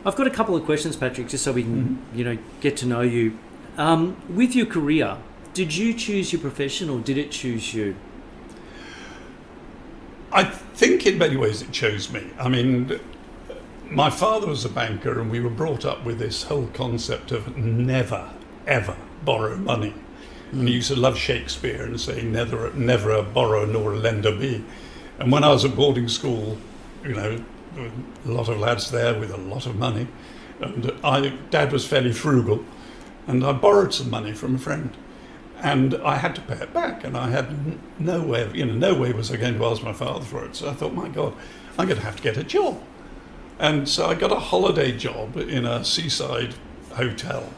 I've got a couple of questions, Patrick, just so we can, get to know you. With your career, did you choose your profession or did it choose you? I think in many ways it chose me. I mean, my father was a banker and we were brought up with this whole concept of never, ever borrow money. And he used to love Shakespeare and say, never a borrower nor a lender be. And when I was at boarding school, there were a lot of lads there with a lot of money. And Dad was fairly frugal. And I borrowed some money from a friend. And I had to pay it back. And I had no way was I going to ask my father for it. So I thought, my God, I'm going to have to get a job. And so I got a holiday job in a seaside hotel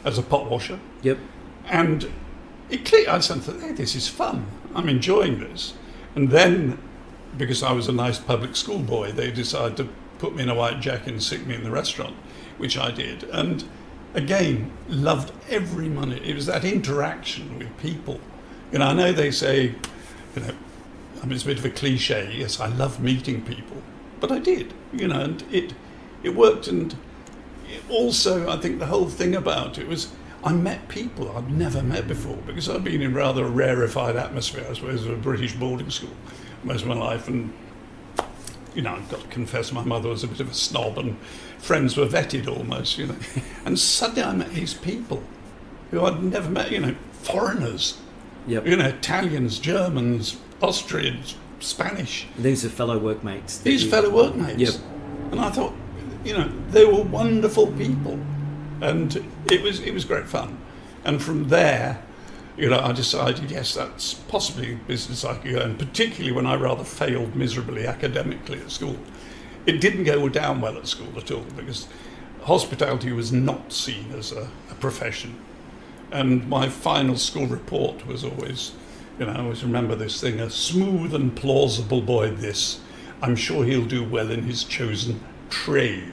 as a pot washer. Yep. And it clicked. I thought, hey, this is fun. I'm enjoying this. And then, because I was a nice public schoolboy, they decided to put me in a white jacket and stick me in the restaurant, which I did. And again, loved every minute. It was that interaction with people. I know they say, it's a bit of a cliche. Yes, I love meeting people, but I did. And it worked. And also, I think the whole thing about it was I met people I'd never met before because I'd been in rather a rarefied atmosphere, I suppose, of a British boarding school most of my life. And I've got to confess, my mother was a bit of a snob and friends were vetted almost, And suddenly I met these people who I'd never met, foreigners, yep. Italians, Germans, Austrians, Spanish. These are fellow workmates. Fellow workmates. Yep. And I thought, they were wonderful people. And it was great fun. And from there, I decided, yes, that's possibly a business I could go in, particularly when I rather failed miserably academically at school. It didn't go down well at school at all because hospitality was not seen as a profession. And my final school report was always, I always remember this thing, a smooth and plausible boy this. I'm sure he'll do well in his chosen trade.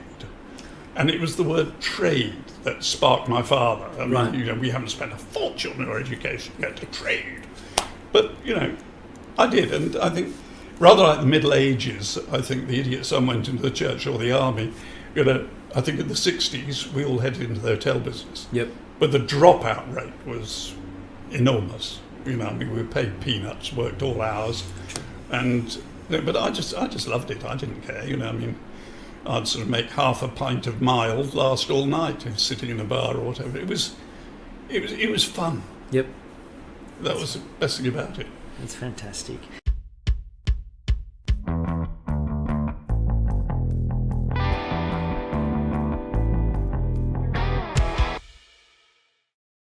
And it was the word trade that sparked my father. I mean, right. We haven't spent a fortune on our education to get to trade. But, I did. And I think, rather like the Middle Ages, I think the idiot son went into the church or the army. I think in the 60s, we all headed into the hotel business. Yep. But the dropout rate was enormous. We were paid peanuts, worked all hours. But I just loved it. I didn't care, I'd sort of make half a pint of mild last all night, sitting in a bar or whatever. It was fun. Yep. That was the best thing about it. That's fantastic.